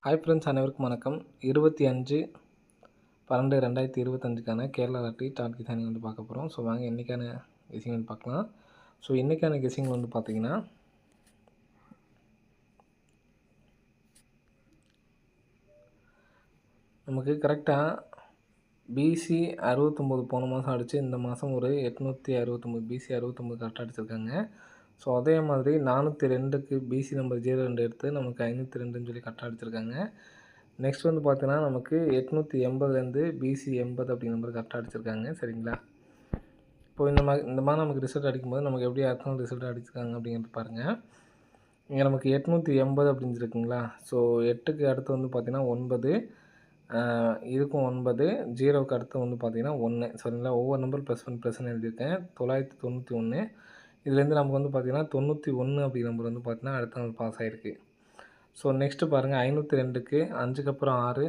Hi friends, அனைவருக்கும் வணக்கம். 25/12/2025க்கான Kerala lottery dot guessing வந்து பார்க்க போகிறோம். ஸோ வாங்க இன்றைக்கான கெஸிங் வந்து பார்க்கலாம். ஸோ இன்றைக்கான கெஸிங் வந்து பார்த்தீங்கன்னா, நமக்கு கரெக்டாக பிசி 69 போன மாதம் அடித்து இந்த மாதம் ஒரு 869 பிசி 69 கரெக்டாக அடிச்சிருக்காங்க. ஸோ அதே மாதிரி 402க்கு பிசி நம்பர் 02 எடுத்து நமக்கு 502ன்னு சொல்லி கரெக்டாக அடிச்சிருக்காங்க. நெக்ஸ்ட் வந்து பார்த்தீங்கன்னா, நமக்கு 880லேருந்து பிசி 80 அப்படிங்கிற நம்பர் கரெக்டாக அடிச்சிருக்காங்க. சரிங்களா? இப்போ இந்த மாதிரி நமக்கு ரிசல்ட் அடிக்கும்போது நமக்கு எப்படி அத்தனை ரிசல்ட் அடிச்சிருக்காங்க அப்படிங்கிறது பாருங்கள். இங்கே நமக்கு 880 அப்படின்னு இருக்குங்களா? ஸோ 8க்கு அடுத்து வந்து பார்த்திங்கன்னா 9, இதுக்கும் 9, 0க்கு அடுத்து வந்து பார்த்திங்கன்னா 1. சரிங்களா? ஒவ்வொரு நம்பர் +1 எழுதியிருக்கேன். 991. இதுலேருந்து நமக்கு வந்து பார்த்திங்கன்னா 91 அப்படிங்கிற நம்பர் வந்து பார்த்திங்கன்னா அடுத்த நாள் பாஸ் ஆகிருக்கு. ஸோ நெக்ஸ்ட்டு பாருங்கள், 502க்கு 5க்கு அப்புறம் 6,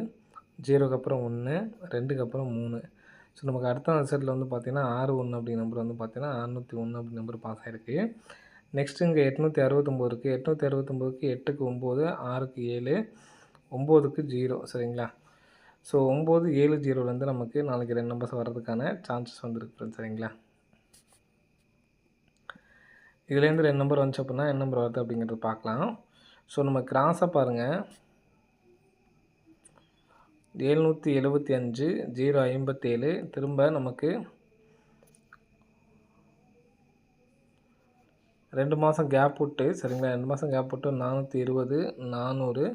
0க்கு அப்புறம் 1, 2க்கு அப்புறம் 3. ஸோ நமக்கு அடுத்த ரிசல்ட்டில் வந்து பார்த்திங்கன்னா 61 அப்படிங்கிற நம்பர் வந்து பார்த்திங்கன்னா 601 அப்படிங்கிற நம்பர் பாஸ் ஆகிருக்கு. நெக்ஸ்ட்டு இங்கே 869 இருக்குது. 869க்கு 8க்கு 9, 6க்கு 7, 9க்கு 0. சரிங்களா? ஸோ 9, 7, 0லேருந்து நமக்கு நாளைக்கு 2 நம்பர்ஸ் வர்றதுக்கான சான்சஸ் வந்துருக்கு ஃப்ரெண்ட்ஸ். சரிங்களா? இதுலேருந்து 2 நம்பர் வந்துச்சு அப்படின்னா என்ன நம்பர் வருது அப்படிங்கிறத பார்க்கலாம். ஸோ நம்ம கிராஸாக பாருங்கள், 775, 057, திரும்ப நமக்கு 2 மாதம் கேப் விட்டு, சரிங்களா, 2 மாதம் கேப் விட்டு 420, 400,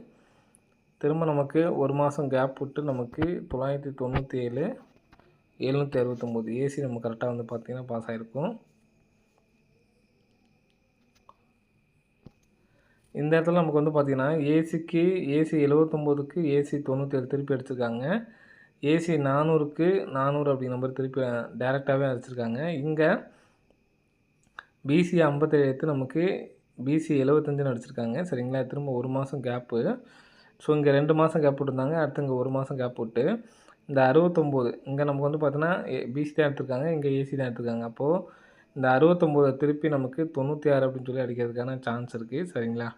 திரும்ப நமக்கு 1 மாதம் கேப் விட்டு நமக்கு 997, 769 ஏசி நம்ம கரெக்டாக வந்து பார்த்திங்கன்னா பாஸ் ஆகிருக்கும். இந்த இடத்துல நமக்கு வந்து பார்த்திங்கன்னா ஏசி 79க்கு ஏசி 97 திருப்பி அடிச்சிருக்காங்க. ஏசி 400க்கு 400 அப்படிங்கிற நம்பர் திருப்பி டேரெக்டாகவே அடிச்சிருக்காங்க. இங்கே பிசி 57 எடுத்து நமக்கு பிசி 75ன்னு அடிச்சிருக்காங்க. சரிங்களா? திரும்ப 1 மாதம் கேப்பு. ஸோ இங்கே 2 மாதம் கேப் விட்டுருந்தாங்க. அடுத்து இங்கே 1 மாதம் கேப் விட்டு இந்த 69 இங்கே நமக்கு வந்து பார்த்தீங்கன்னா பிசி தான் எடுத்திருக்காங்க, இங்கே ஏசி தான் எடுத்திருக்காங்க. அப்போது இந்த 69 திருப்பி நமக்கு 96 அப்படின்னு சொல்லி அடிக்கிறதுக்கான சான்ஸ் இருக்குது. சரிங்களா?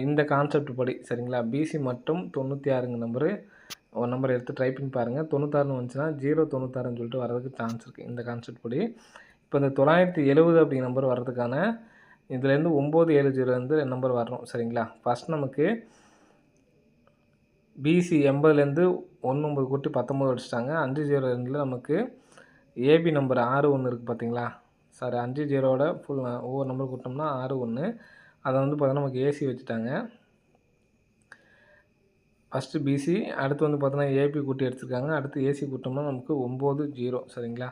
இந்த கான்செப்ட் படி, சரிங்களா, பிசி மட்டும் 96ங்க நம்பரு ஒரு நம்பர் எடுத்து ட்ரை பண்ணி பாருங்கள். 96ன்னு வந்துச்சுன்னா 096ன்னு சொல்லிட்டு வர்றதுக்கு சான்ஸ் இருக்குது இந்த கான்செப்ட் படி. இப்போ இந்த 970 அப்படிங்கிற நம்பர் வர்றதுக்கான இதுலேருந்து 970 நம்பர் வரணும். சரிங்களா? ஃபஸ்ட் நமக்கு பிசி 80லேருந்து 19 கூட்டி 19 அடிச்சிட்டாங்க. 502ல் நமக்கு ஏபி நம்பர் 61 இருக்குது பார்த்தீங்களா? சாரி, 50ஓட ஃபுல் ஒவ்வொரு நம்பர் கூட்டினோம்னா 61. அதை வந்து பார்த்தீங்கன்னா நமக்கு ஏசி வச்சுட்டாங்க. ஃபஸ்ட்டு பிசி, அடுத்து வந்து பார்த்தோன்னா ஏபி கூட்டி அடிச்சிருக்காங்க. அடுத்து ஏசி கூட்டோம்னா நமக்கு 90. சரிங்களா?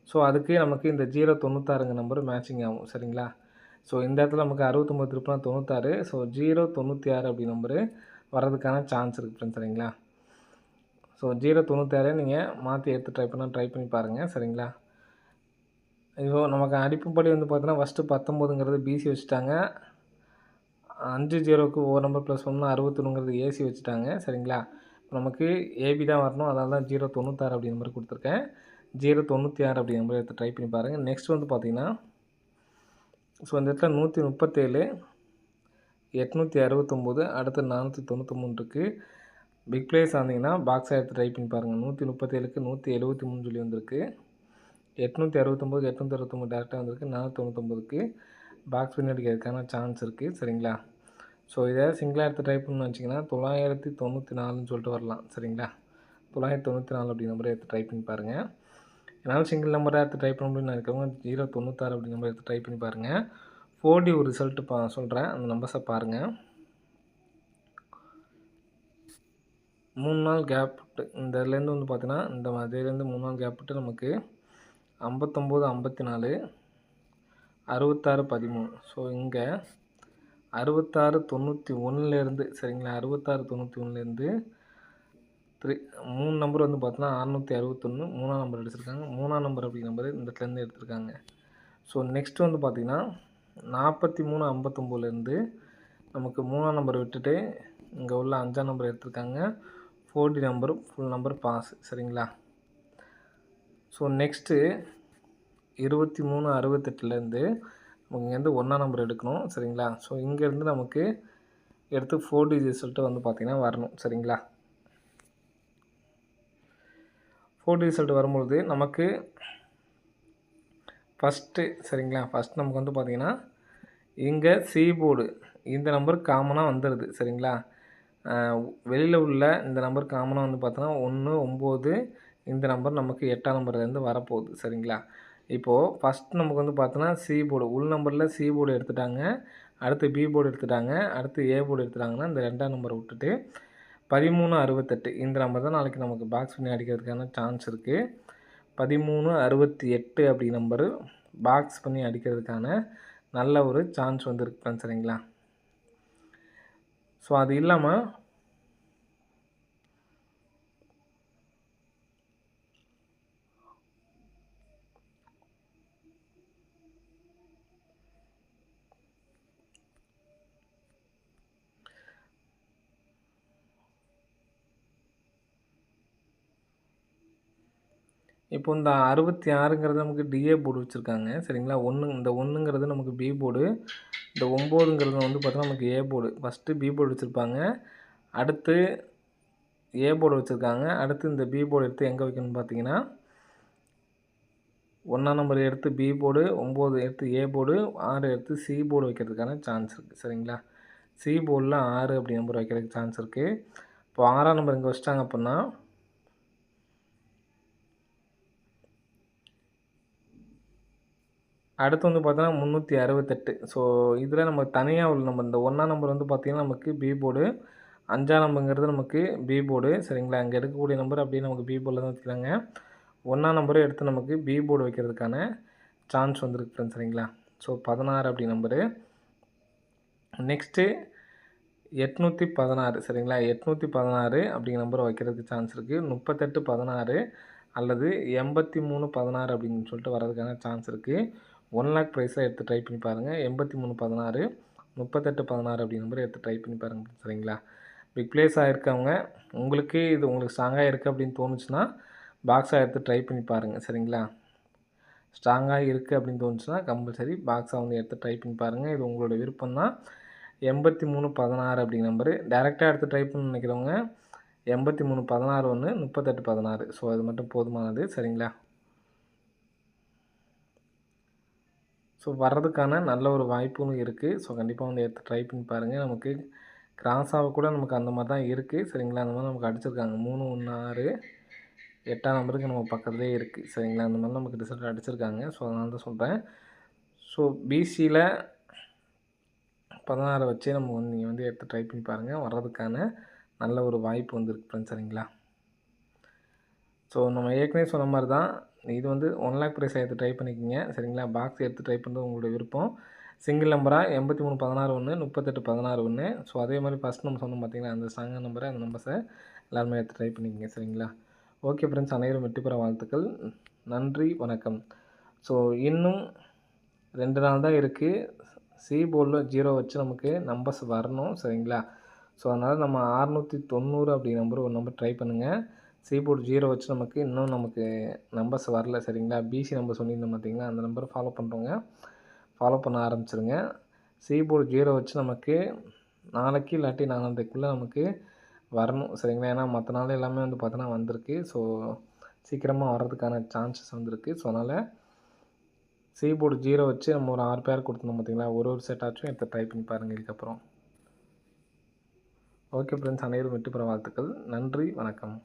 ஸோ அதுக்கு நமக்கு இந்த 096ங்க நம்பர் மேட்சிங் ஆகும். சரிங்களா? ஸோ இந்த இடத்துல நமக்கு 69 திருப்பினா 96. ஸோ 096 அப்படி நம்பரு வர்றதுக்கான சான்ஸ் இருக்குது ஃப்ரெண்ட்ஸ். சரிங்களா? ஸோ 096 நீங்கள் மாற்றி எடுத்து ட்ரை பண்ணி பாருங்கள். சரிங்களா? இப்போ நமக்கு அடிப்புப்படி வந்து பார்த்தோன்னா ஃபஸ்ட்டு 19ங்கிறது பிசி வச்சுட்டாங்க. 50க்கு ஒவ்வொரு நம்பர் +1னா 61ங்கிறது ஏசி வச்சுட்டாங்க. சரிங்களா? நமக்கு ஏபி தான் வரணும். அதனால தான் 096 அப்படிங்கிற நம்பர் கொடுத்துருக்கேன். 096 அப்படிங்கிற நம்பர் எடுத்து ட்ரை பண்ணி பாருங்கள். நெக்ஸ்ட் வந்து பார்த்தீங்கன்னா, ஸோ இந்த இடத்துல 137, 869, அடுத்து 493 இருக்குது. பிக் பிளேஸ் ஆனீங்கன்னா பாக்ஸாக எடுத்து ட்ரை பண்ணி பாருங்கள். 137க்கு 173 சொல்லி வந்திருக்கு. 869, 869 டேரெக்டாக வந்திருக்கு. 499க்கு பாக்ஸ் பின் அடிக்கிறதுக்கான சான்ஸ் இருக்குது. சரிங்களா? ஸோ இதை சிங்கிளாக எடுத்து ட்ரை பண்ணணும்னு வச்சிங்கன்னா 994ன்னு சொல்லிட்டு வரலாம். சரிங்களா? 994 அப்படி நம்பரை எடுத்து ட்ரை பண்ணி பாருங்கள். என்னால் சிங்கிள் நம்பராக எடுத்து ட்ரை பண்ண முடியும்னு நினைக்கிறவங்க 096 அப்படி நம்பர் எடுத்து ட்ரை பண்ணி பாருங்கள். 4D ஒரு ரிசல்ட்டு சொல்கிறேன், அந்த நம்பர்ஸை பாருங்கள். 3 நாள் கேப் விட்டு இந்த இதுலேருந்து வந்து பார்த்தீங்கன்னா இந்த மாதிரிலேருந்து 3 நாள் கேப் விட்டு நமக்கு 59, 54, 66, 13. ஸோ இங்கே 66, 91லேருந்து, சரிங்களா, 66, 91லேருந்து 3 நம்பர் வந்து பார்த்தோன்னா 661 3ஆம் நம்பர் அடிச்சிருக்காங்க. 3ஆம் நம்பர் அப்படி நம்பர் இந்த இடத்துலேருந்து எடுத்திருக்காங்க. ஸோ நெக்ஸ்ட் வந்து பார்த்திங்கன்னா 43, 59லேருந்து நமக்கு 3ஆம் நம்பர் விட்டுட்டு இங்கே உள்ள 5ஆம் நம்பர் எடுத்திருக்காங்க. 4D number full number pass. சரிங்களா? ஸோ நெக்ஸ்ட்டு 23, 68லேருந்து நமக்கு இங்கேருந்து 1ஆம் நம்பர் எடுக்கணும். சரிங்களா? ஸோ இங்கேருந்து நமக்கு எடுத்து 4 டிஜிட் ரிசல்ட்டு வந்து பார்த்திங்கன்னா வரணும். சரிங்களா? 4 டிஜிட் ரிசல்ட் வரும்பொழுது நமக்கு ஃபஸ்ட்டு சரிங்களா, ஃபஸ்ட் நமக்கு வந்து பார்த்திங்கன்னா இங்கே சி போர்டு இந்த நம்பர் காமனாக வந்துடுது. சரிங்களா? வெளியில் உள்ள இந்த நம்பர் காமனாக வந்து பார்த்தோன்னா 1, 9 இந்த நம்பர் நமக்கு 8ஆம் நம்பர்லேருந்து வரப்போகுது. சரிங்களா? இப்போது ஃபஸ்ட் நமக்கு வந்து பார்த்தோன்னா சி போர்டு உள் நம்பரில் சி போர்டு எடுத்துட்டாங்க, அடுத்து பி போர்டு எடுத்துட்டாங்க, அடுத்து ஏ போர்டு எடுத்துட்டாங்கன்னா இந்த 2ஆம் நம்பரை விட்டுட்டு 1368 இந்த நம்பர் தான் நாளைக்கு நமக்கு பாக்ஸ் பண்ணி அடிக்கிறதுக்கான சான்ஸ் இருக்குது. 1368 அப்படி நம்பரு பாக்ஸ் பண்ணி அடிக்கிறதுக்கான நல்ல ஒரு சான்ஸ் வந்து இருக்கு. சரிங்களா? ஸோ அது இல்லாமல் இப்போ இந்த 66ங்கிறது நமக்கு டிஏ போர்டு வச்சுருக்காங்க. சரிங்களா? இந்த 1ங்கிறது நமக்கு பி போர்டு, இந்த 9ங்கிறது வந்து பார்த்தோன்னா நமக்கு A board. First B board வச்சுருப்பாங்க, அடுத்து ஏ போர்டு வச்சுருக்காங்க, அடுத்து இந்த பி போர்டு எடுத்து எங்கே வைக்கணும்னு பார்த்தீங்கன்னா 1ஆம் நம்பர் எடுத்து பி போர்டு, 9 எடுத்து ஏ போர்டு, 6 எடுத்து சி போர்டு வைக்கிறதுக்கான சான்ஸ் இருக்குது. சரிங்களா? சி போர்டில் 6 அப்படி நம்பர் வைக்கிறதுக்கு சான்ஸ் இருக்குது. இப்போ 6ஆம் நம்பர் இங்கே வச்சிட்டாங்க அப்படின்னா அடுத்து வந்து பார்த்தோன்னா 368. ஸோ இதில் நம்ம தனியாக உள்ள நம்பர் இந்த 1ஆம் நம்பர் வந்து பார்த்திங்கன்னா நமக்கு பி போர்டு, 5ஆம் நம்பருங்கிறது நமக்கு பி போர்டு. சரிங்களா? அங்கே எடுக்கக்கூடிய நம்பர் அப்படியே நமக்கு பி போர்டில் தான் வச்சுக்கிறாங்க. 1ஆம் நம்பரும் எடுத்து நமக்கு பி போர்டு வைக்கிறதுக்கான சான்ஸ் வந்துருக்கு ஃப்ரெண்ட்ஸ். சரிங்களா? ஸோ 16 அப்படி நம்பரு. நெக்ஸ்ட்டு 816 சரிங்களா? 816 அப்படிங்கிற நம்பரை வைக்கிறதுக்கு சான்ஸ் இருக்குது. 3816 அல்லது 8316 அப்படின்னு சொல்லிட்டு வர்றதுக்கான சான்ஸ் இருக்குது. 1 லேக் ப்ரைஸாக எடுத்து ட்ரை பண்ணி பாருங்கள். 8316 3816 அப்படி நம்பரை எடுத்து ட்ரை பண்ணி பாருங்கள். சரிங்களா? பிக் ப்ளேஸ் ஆகிருக்கவங்க உங்களுக்கு ஸ்ட்ராங்காக இருக்குது அப்படின்னு தோணுச்சுன்னா பாக்ஸாக எடுத்து ட்ரை பண்ணி பாருங்கள். சரிங்களா? ஸ்ட்ராங்காக இருக்குது அப்படின்னு தோணுச்சுன்னா கம்பல்சரி பாக்ஸாக வந்து எடுத்து ட்ரை பண்ணி பாருங்கள். இது உங்களோட விருப்பம் தான். 8316 அப்படிங்கிற நம்பரு டேரெக்டாக எடுத்து ட்ரை பண்ண நினைக்கிறவங்க 8316 1 3816. ஸோ அது மட்டும் போதுமானது. சரிங்களா? ஸோ வர்றதுக்கான நல்ல ஒரு வாய்ப்பும் இருக்குது. ஸோ கண்டிப்பாக வந்து எடுத்து ட்ரை பண்ணி பாருங்கள். நமக்கு கிராஸாக கூட நமக்கு அந்த மாதிரி தான் இருக்குது. சரிங்களா? அந்த மாதிரி நமக்கு அடிச்சிருக்காங்க 3 1 6 8ஆம் நம்பருக்கு நம்ம பக்கத்துலேயே இருக்குது. சரிங்களா? அந்த மாதிரி நமக்கு ரிசல்ட் அடிச்சிருக்காங்க. ஸோ அதனால தான் சொல்கிறேன். ஸோ பிசியில் 16 வச்சே நம்ம வந்து நீங்கள் வந்து எடுத்து ட்ரை பண்ணி பாருங்கள். வர்றதுக்கான நல்ல ஒரு வாய்ப்பு வந்து இருக்குது ஃப்ரெண்ட்ஸ். சரிங்களா? ஸோ நம்ம ஏற்கனவே சொன்ன மாதிரி தான் இது வந்து 1 லேக் ப்ரைஸ் எடுத்து ட்ரை பண்ணிக்கோங்க. சரிங்களா? பாக்ஸ் எடுத்து ட்ரை பண்ணுறது உங்களுடைய விருப்பம். சிங்கிள் நம்பராக 8316 1 3816 1. ஸோ அதே மாதிரி ஃபஸ்ட் நம்ம சொன்னோம் பார்த்தீங்கன்னா அந்த ஸ்ட்ராங்கான நம்பரை அந்த நம்பர்ஸை எல்லாருமே எடுத்து ட்ரை பண்ணிக்கோங்க. சரிங்களா? ஓகே ஃப்ரெண்ட்ஸ், அனைவரும் வெற்றி பெற வாழ்த்துக்கள். நன்றி, வணக்கம். ஸோ இன்னும் 2 நாள் தான் இருக்குது. சி போர்டில் 0 வச்சு நமக்கு நம்பர்ஸ் வரணும். சரிங்களா? ஸோ அதனால் நம்ம 690 அப்படி நம்பர் ஒரு நம்பர் ட்ரை பண்ணுங்கள். சி போர்டு 0 வச்சு நமக்கு இன்னும் நமக்கு நம்பர்ஸ் வரல. சரிங்களா? பிசி நம்பர் சொல்லியிருந்தோம் பார்த்தீங்களா, அந்த நம்பரை ஃபாலோ பண்ணுறவங்க ஃபாலோ பண்ண ஆரம்பிச்சிருங்க. சி போர்டு 0 வச்சு நமக்கு நாளைக்கு இல்லாட்டி நாளான்னைக்குள்ளே நமக்கு வரணும். சரிங்களா? ஏன்னா மற்ற நாள் எல்லாமே வந்து பார்த்தோன்னா வந்திருக்கு. ஸோ சீக்கிரமாக வர்றதுக்கான சான்சஸ் வந்திருக்கு. ஸோ அதனால் சி போர்டு 0 வச்சு நம்ம ஒரு 6 பேர் கொடுத்துருந்தோம் பார்த்தீங்களா, ஒரு செட் ஆச்சும் எடுத்து ட்ரை பண்ணி பாருங்கள் இதுக்கப்புறம். ஓகே ஃப்ரெண்ட்ஸ், அனைவரும் வெற்றி பெற வாழ்த்துக்கள். நன்றி, வணக்கம்.